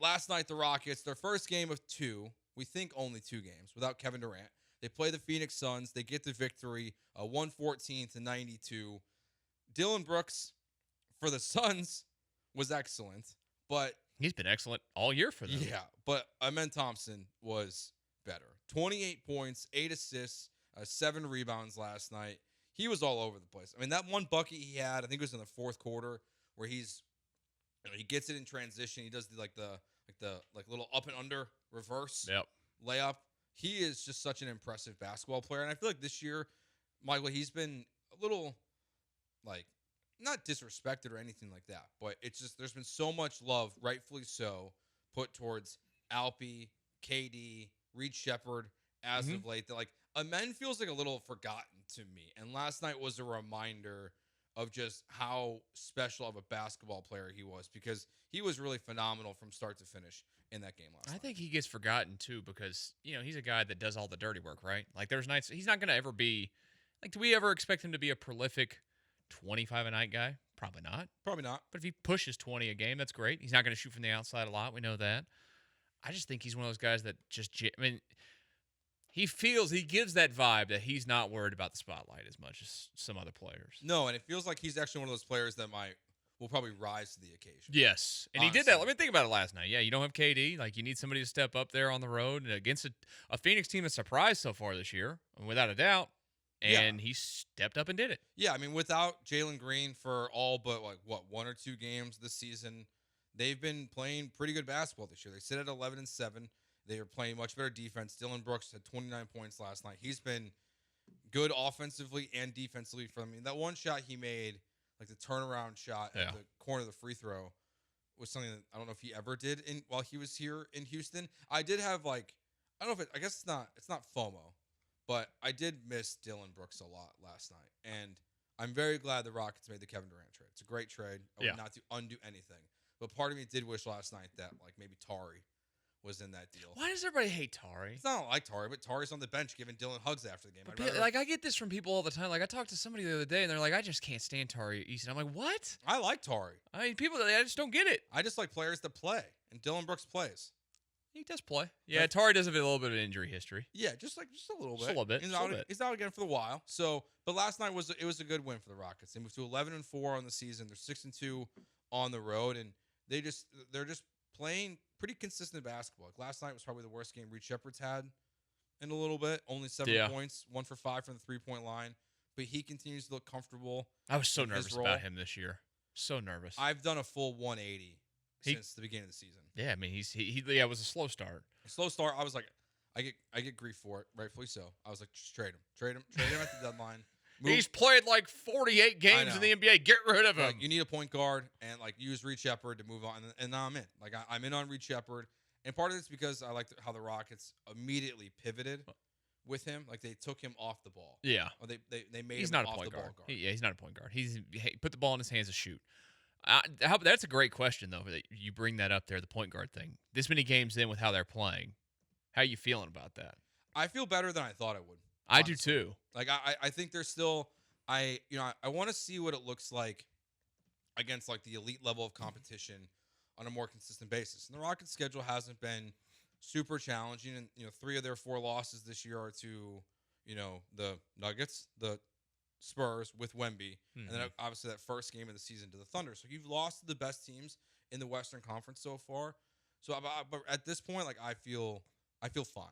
last night, the Rockets, their first game of 2, we think only 2 games, without Kevin Durant. They play the Phoenix Suns. They get the victory, 114-92. Dillon Brooks for the Suns was excellent, but he's been excellent all year for them. Yeah, but Amēn Thompson was better. 28 points, 8 assists, 7 rebounds last night. He was all over the place. I mean, that one bucket he had, I think it was in the fourth quarter, where he gets it in transition. He does the little up and under reverse layup. He is just such an impressive basketball player, and I feel like this year, Michael, he's been a little not disrespected or anything like that, but it's just there's been so much love, rightfully so, put towards Alpi, KD, Sheppard as of late. That Amēn feels like a little forgotten to me, and last night was a reminder of just how special of a basketball player he was, because he was really phenomenal from start to finish in that game last night. I think he gets forgotten too because he's a guy that does all the dirty work, right? Like there's nights he's not going to ever be do we ever expect him to be a prolific 25 a night guy? Probably not. Probably not. But if he pushes 20 a game, that's great. He's not going to shoot from the outside a lot. We know that. I just think he's one of those guys that he gives that vibe that he's not worried about the spotlight as much as some other players. No, and it feels like he's actually one of those players that will probably rise to the occasion. Yes. And honestly, he did that. Let me think about it last night. Yeah, you don't have KD. You need somebody to step up there on the road and against a Phoenix team that's surprised so far this year, without a doubt. And he stepped up and did it. Yeah, I mean, without Jalen Green for all but 1 or 2 games this season, they've been playing pretty good basketball this year. They sit at 11-7. They are playing much better defense. Dillon Brooks had 29 points last night. He's been good offensively and defensively for them. I mean, that one shot he made, the turnaround shot at the corner of the free throw, was something that I don't know if he ever did while he was here in Houston. I did have I don't know if I guess it's not FOMO. But I did miss Dillon Brooks a lot last night, and I'm very glad the Rockets made the Kevin Durant trade. It's a great trade. I would not undo anything. But part of me did wish last night that maybe Tari was in that deal. Why does everybody hate Tari? It's not like Tari, but Tari's on the bench giving Dillon hugs after the game. But I get this from people all the time. I talked to somebody the other day, and they're like, I just can't stand Tari Easton. I'm like, what? I like Tari. I mean, people, I just don't get it. I just like players that play, and Dillon Brooks plays. He does play. Yeah, Tari does have a little bit of injury history. Yeah, just a little bit. Just a little bit. He's out again for a while. But last night was a good win for the Rockets. They moved to 11-4 on the season. They're 6-2 on the road, and they're just playing pretty consistent basketball. Last night was probably the worst game Sheppard's had in a little bit. Only 7 points, 1 for 5 from the 3-point line. But he continues to look comfortable. I was so nervous about him this year. So nervous. I've done a full 180 since the beginning of the season. Yeah, I mean it was a slow start. A slow start. I was like, I get grief for it, rightfully so. I was like, just trade him at the deadline. He's played 48 games in the NBA. Get rid of him. You need a point guard and use Sheppard to move on, and now I'm in. I'm in on Sheppard, and part of it's because I liked how the Rockets immediately pivoted with him. They took him off the ball. Yeah, or they made he's him not off a point the guard. ball guard. He's not a point guard. He put the ball in his hands to shoot. That's a great question, though, that you bring that up there, the point guard thing. This many games in with how they're playing, how are you feeling about that? I feel better than I thought I would. Honestly. I do too. I think there's still I want to see what it looks like against the elite level of competition on a more consistent basis. And the Rockets' schedule hasn't been super challenging, and 3 of their 4 losses this year are to the Nuggets, the Spurs with Wemby, and then obviously that first game of the season to the Thunder. So you've lost to the best teams in the Western Conference so far. So, but at this point, I feel fine.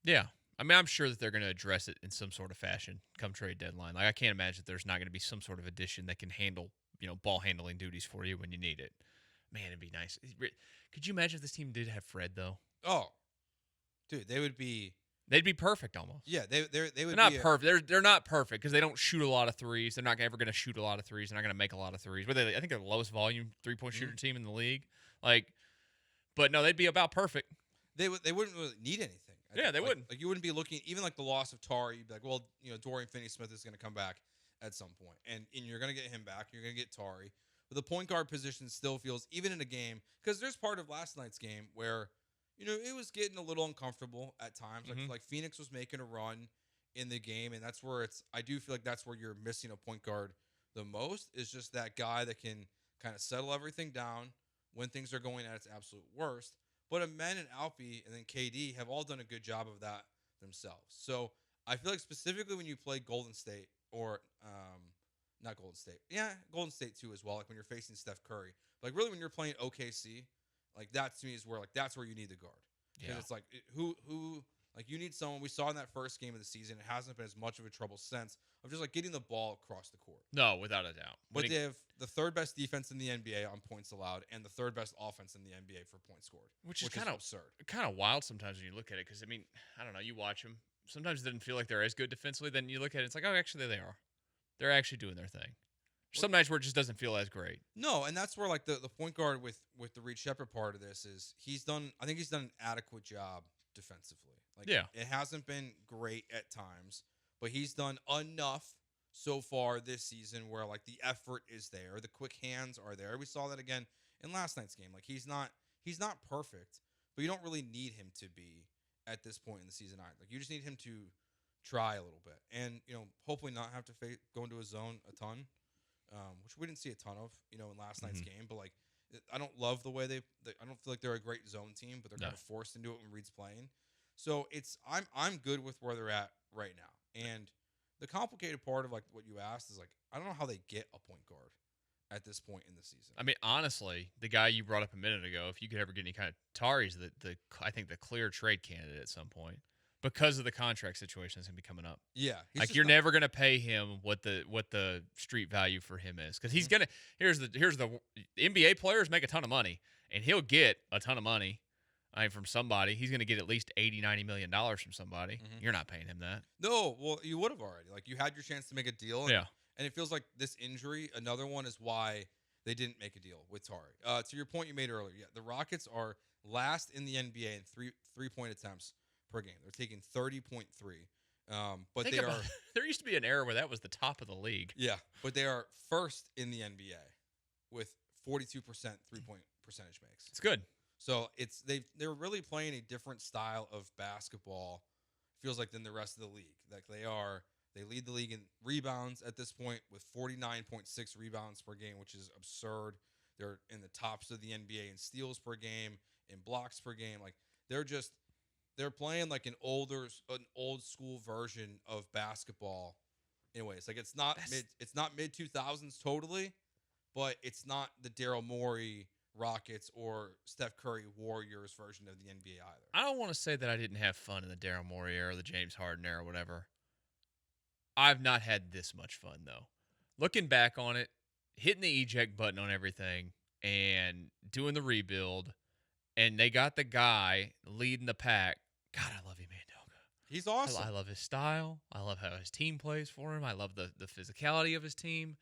Yeah, I mean, I'm sure that they're going to address it in some sort of fashion come trade deadline. I can't imagine that there's not going to be some sort of addition that can handle ball handling duties for you when you need it. Man, it'd be nice. Could you imagine if this team did have Fred though? Oh, dude, they would be. They'd be perfect almost. Yeah, they would. They're not perfect. They're not perfect because they don't shoot a lot of threes. They're not ever going to shoot a lot of threes. They're not going to make a lot of threes. But I think they're the lowest volume 3-point shooter team in the league. But no, they'd be about perfect. They wouldn't really need anything. They wouldn't. You wouldn't be looking even the loss of Tari. You'd be like, well, Dorian Finney-Smith is going to come baback at some point, and you're going to get him back. You're going to get Tari. But the point guard position still feels, even in a game, because there's part of last night's game where. It was getting a little uncomfortable at times. Like Phoenix was making a run in the game, and that's where I do feel like that's where you're missing a point guard the most, is just that guy that can kind of settle everything down when things are going at its absolute worst, But Amēn and Alpi and then KD have all done a good job of that themselves. So I feel like specifically when you play Golden State or not Golden State, yeah, Golden State too as well. Like when you're facing Steph Curry, like really when you're playing OKC, like that to me is where like that's where you need the guard. Because it's like who like you need someone. We saw in that first game of the season, it hasn't been as much of a trouble since of just like getting the ball across the court. No, without a doubt. But they have the third best defense in the NBA on points allowed, and the third best offense in the NBA for points scored, which is absurd. Kind of wild sometimes when you look at it. Because I mean, I don't know. You watch them. Sometimes it doesn't feel like they're as good defensively. Then you look at it, it's like, oh, actually they are. They're actually doing their thing. Some nights where it just doesn't feel as great. No, and that's where like the point guard with the Reed Sheppard part of this is I think he's done an adequate job defensively. Like it hasn't been great at times, but he's done enough so far this season where like the effort is there, the quick hands are there. We saw that again in last night's game. Like he's not perfect, but you don't really need him to be at this point in the season either. Like you just need him to try a little bit and hopefully not have to go into a zone a ton. Which we didn't see a ton of, in last night's game. But, like, I don't love the way I don't feel like they're a great zone team, but they're kind of forced into it when Reed's playing. So, I'm good with where they're at right now. And the complicated part of, like, what you asked is, like, I don't know how they get a point guard at this point in the season. I mean, honestly, the guy you brought up a minute ago, if you could ever get any kind of Tari's I think the clear trade candidate at some point. Because of the contract situation that's gonna be coming up, like you're never gonna pay him what the street value for him is, because he's gonna. Here's the NBA players make a ton of money, and he'll get a ton of money. From somebody, he's gonna get at least $80-90 million from somebody. You're not paying him that. No, well, you would have already. Like you had your chance to make a deal. And it feels like this injury, another one, is why they didn't make a deal with Tari. To your point you made earlier, the Rockets are last in the NBA in three-point attempts per game. They're taking 30.3. But there used to be an era where that was the top of the league. Yeah, but they are first in the NBA with 42% three-point percentage makes. It's good. So they're really playing a different style of basketball, feels like, than the rest of the league. Like they lead the league in rebounds at this point with 49.6 rebounds per game, which is absurd. They're in the tops of the NBA in steals per game, in blocks per game. Like they're playing like an old school version of basketball in ways. Like it's not mid 2000s totally, but it's not the Daryl Morey Rockets or Steph Curry Warriors version of the NBA either. I don't want to say that I didn't have fun in the Daryl Morey era, the James Harden era, whatever. I've not had this much fun though. Looking back on it, hitting the eject button on everything and doing the rebuild, and they got the guy leading the pack. God, I love Amēn Thompson. He's awesome. I love his style. I love how his team plays for him. I love the physicality of his team.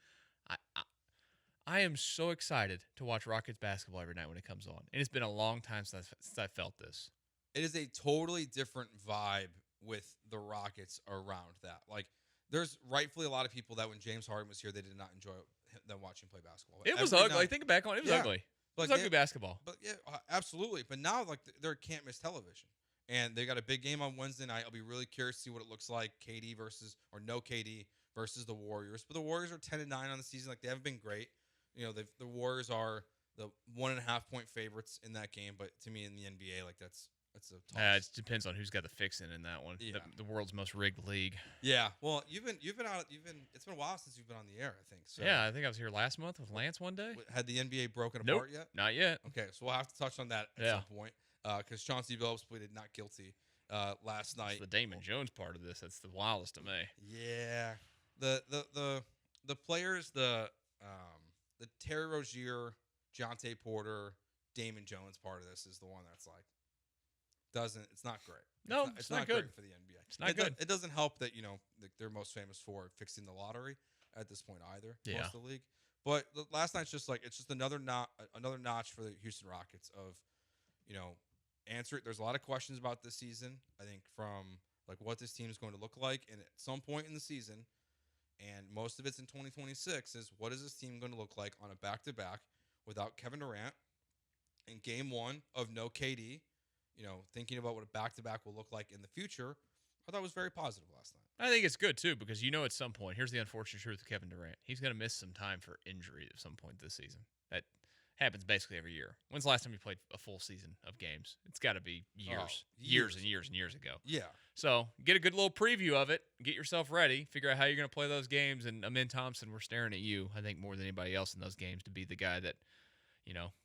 I am so excited to watch Rockets basketball every night when it comes on. And it's been a long time since I felt this. It is a totally different vibe with the Rockets around that. Like, there's rightfully a lot of people that when James Harden was here, they did not enjoy them watching play basketball. It was ugly. Think back on it. It was ugly. It was ugly basketball. But yeah, absolutely. But now, like, they're can't miss television. And they got a big game on Wednesday night. I'll be really curious to see what it looks like. KD versus the Warriors. But the Warriors are 10-9 on the season. Like, they haven't been great. The Warriors are the 1.5 point favorites in that game. But to me, in the NBA, like that's a toss. It depends on who's got the fixing in that one. Yeah. The world's most rigged league. Yeah. Well, you've been it's been a while since you've been on the air, I think. So yeah, I think I was here last month with Lance one day. Had the NBA broken apart yet? Not yet. Okay, so we'll have to touch on that at some point. Because Chauncey Billups pleaded not guilty last night. It's the Damon Jones part of this. That's the wildest to me. Yeah, the players, the Terry Rozier, Jonte Porter, Damon Jones part of this is the one that's like it's not great. No, it's not good great for the NBA. It's not good. It doesn't help that they're most famous for fixing the lottery at this point either. Yeah. Most of the league. But last night's just like it's just another notch for the Houston Rockets of answer it. There's a lot of questions about this season, I think, from like what this team is going to look like, and at some point in the season, and most of it's in 2026, is what is this team going to look like on a back-to-back without Kevin Durant in game one of no KD, thinking about what a back-to-back will look like in the future. I thought it was very positive last night. I think it's good, too, because at some point, here's the unfortunate truth of Kevin Durant. He's going to miss some time for injury at some point this season. happens basically every year. When's the last time you played a full season of games? It's got to be years, years and years and years ago. Yeah. So get a good little preview of it. Get yourself ready. Figure out how you're going to play those games. And Amēn Thompson, we're staring at you, I think, more than anybody else in those games to be the guy that,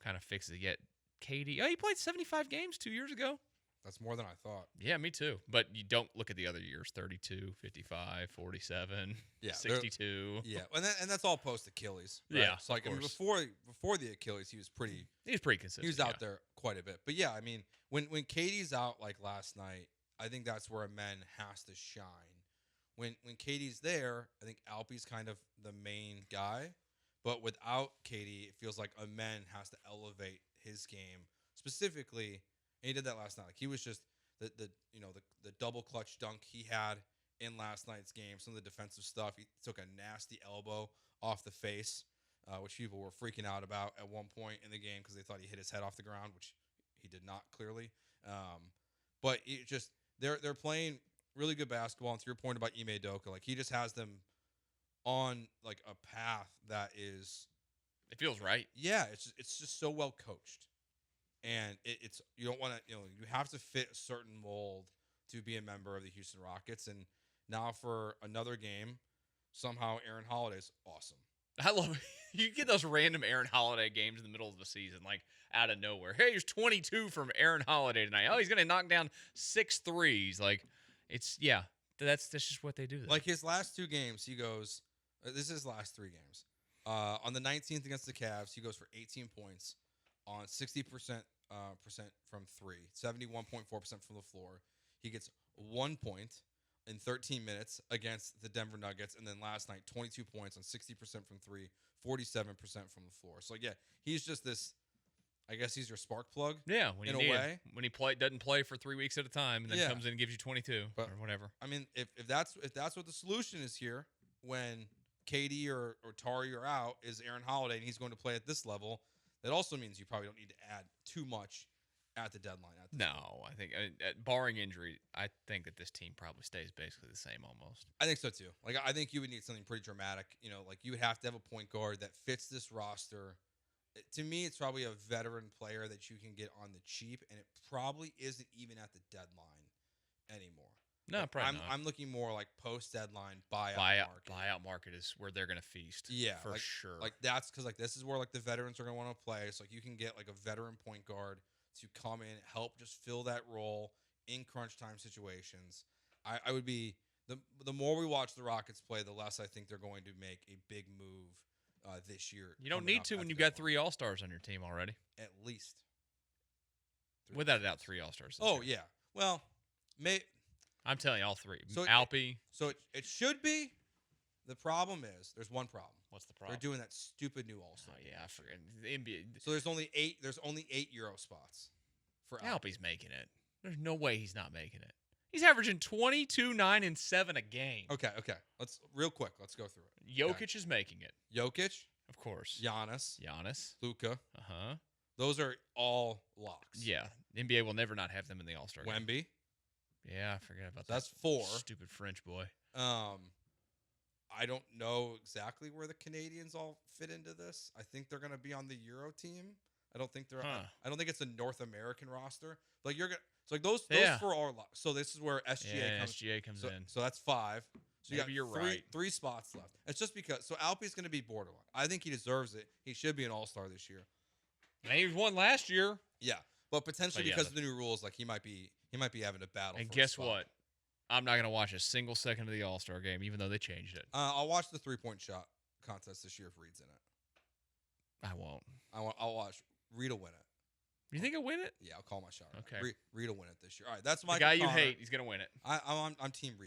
kind of fixes it. Yet KD, he played 75 games 2 years ago. That's more than I thought. Yeah, me too. But you don't look at the other years, 32, 55, 47, 62. Yeah, and that's all post-Achilles. Right? Yeah, so like before the Achilles, he was pretty consistent. He was out there quite a bit. But yeah, I mean, when KD's out like last night, I think that's where Amēn has to shine. When KD's there, I think Alpe's kind of the main guy. But without KD, it feels like Amēn has to elevate his game specifically. And he did that last night. Like he was just the double clutch dunk he had in last night's game. Some of the defensive stuff. He took a nasty elbow off the face, which people were freaking out about at one point in the game because they thought he hit his head off the ground, which he did not clearly. But it just they're playing really good basketball. And to your point about Ime Udoka, like he just has them on like a path that is. It feels right. Yeah, it's just so well coached. And it's you don't want to you have to fit a certain mold to be a member of the Houston Rockets. And now for another game, somehow Aaron Holiday's awesome. I love it. You get those random Aaron Holiday games in the middle of the season, like out of nowhere. Hey, here's 22 from Aaron Holiday tonight. Oh, he's gonna knock down 6 threes. Like that's just what they do. Like his last 2 games, he goes. This is his last 3 games. On the 19th against the Cavs, he goes for 18 points on 60% from 3, 71.4% from the floor. He gets 1 point in 13 minutes against the Denver Nuggets, and then last night 22 points on 60% from 3, 47% from the floor. So yeah, he's just this. I guess he's your spark plug. Yeah, when in you a need way. When he doesn't play for 3 weeks at a time, and then comes in and gives you 22 or whatever. I mean, if that's what the solution is here, when KD or Tari are out, is Aaron Holiday, and he's going to play at this level. That also means you probably don't need to add too much at the deadline. No, I think barring injury, I think that this team probably stays basically the same almost. I think so too. Like I think you would need something pretty dramatic. Like you would have to have a point guard that fits this roster. To me, it's probably a veteran player that you can get on the cheap, and it probably isn't even at the deadline anymore. No, probably not. I'm looking more like post-deadline buyout market. Buyout market is where they're going to feast. Yeah, for sure. Like that's because like this is where like the veterans are going to want to play. So like you can get like a veteran point guard to come in, help just fill that role in crunch time situations. I would be the more we watch the Rockets play, the less I think they're going to make a big move this year. You don't need to when you've got 3 All-Stars on your team already. At least. Without a doubt, 3 All-Stars. Oh yeah. Well, I'm telling you, all 3. So Alpe. It should be. The problem is, there's one problem. What's the problem? They're doing that stupid new All-Star. Oh yeah, I forget. The NBA. So there's only 8 Euro spots for Alpe. Alpe's making it. There's no way he's not making it. He's averaging 22, 9, and 7 a game. Okay. Let's real quick. Let's go through it. Jokic is making it. Jokic, of course. Giannis, Luka. Those are all locks. Yeah, NBA will never not have them in the All-Star game. Wemby. Yeah, I forget about that. That's 4. Stupid French boy. I don't know exactly where the Canadians all fit into this. I think they're going to be on the Euro team. I don't think they're. I don't think it's a North American roster. Like you're gonna. So like those 4 are locks. So this is where SGA comes in. So that's 5. So Maybe you're right. 3 spots left. It's just because. So Alpe's going to be borderline. I think he deserves it. He should be an All-Star this year. And he won last year. Yeah, but potentially because of the new rules, like he might be having a battle. And for guess a spot. what? I'm not going to watch a single second of the All-Star game, even though they changed it. I'll watch the 3-point shot contest this year if Reed's in it. I won't. I'll watch Reed will win it. You think he'll win it? Yeah, I'll call my shot. Okay. Reed will win it this year. All right, that's my guy you hate. He's going to win it. I'm Team Reed.